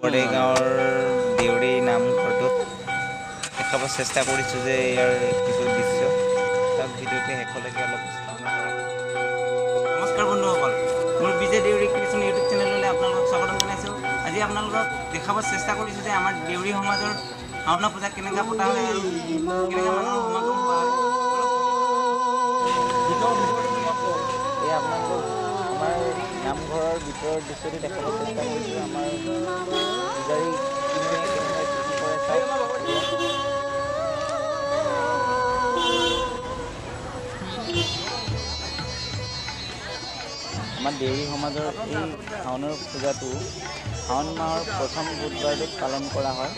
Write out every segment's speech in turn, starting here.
গাঁৱৰ দেউৰী নামঘৰটোত দেখাব চেষ্টা কৰিছোঁ যে ইয়াৰ কিছু দৃশ্য তাক ভিডিঅ'টো শেষলৈকে অলপ নমস্কাৰ বন্ধুসকল, মোৰ বিজে দেউৰী ক্ৰিয়েশ্যন ইউটিউব চেনেললৈ আপোনালোকক স্বাগতম জনাইছোঁ। আজি আপোনালোকক দেখাব চেষ্টা কৰিছোঁ যে আমাৰ দেউৰী সমাজৰ ভাওনা পূজা কেনেকৈ পতা হয় আৰু কেনেকৈ মানুহৰ সমাগম হোৱা হয়। এই আপোনালোকক আমাৰ নামঘৰৰ ভিতৰৰ দৃশ্যটো দেখাব চেষ্টা কৰিছোঁ। আমাৰ পূজাৰী কেনেকৈ কি কৰে চাওক। আমাৰ দেউৰী সমাজৰ এই শাওনৰ পূজাটো শাওণ মাহৰ প্ৰথম বুধবাৰটোত পালন কৰা হয়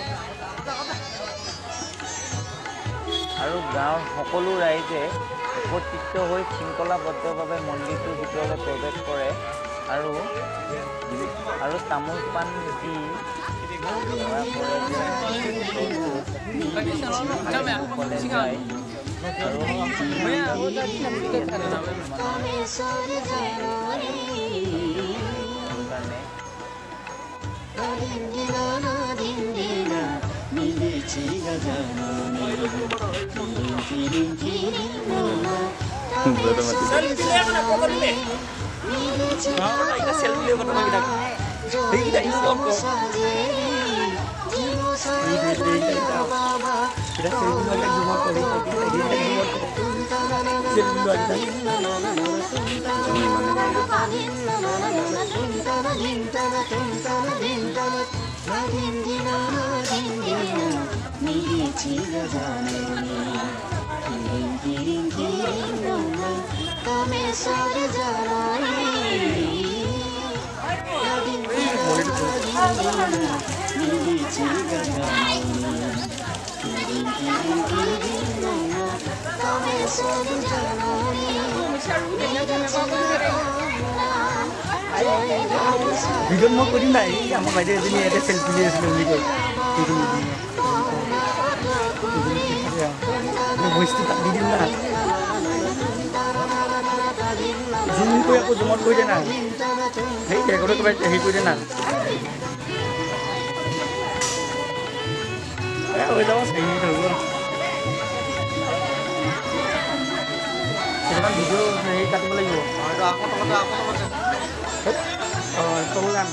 আৰু গাঁৱৰ সকলো ৰাইজে একত্ৰিত হৈ শৃংখলাবদ্ধভাৱে মন্দিৰটোৰ ভিতৰলৈ প্ৰৱেশ কৰে আৰু তামোল পাণ দি সেৱা কৰে যে যায় আৰু ভিডিঅ'ত মই কৰি নাই আমাৰ বাইদেউ এজনী ইয়াতে চেল্ফি লৈ আছিলে বুলি কয় ভইচটো তাক দি দিম না জুম কৰি আকৌ জুমত কৰি দে না সেই ৰেকৰ্ডত কিবা হেৰি কৰি দে না হৈ যাব 4 মিনিট হৈ গ'ল ভিডিঅ' হেৰি কাটিব লাগিব তলগান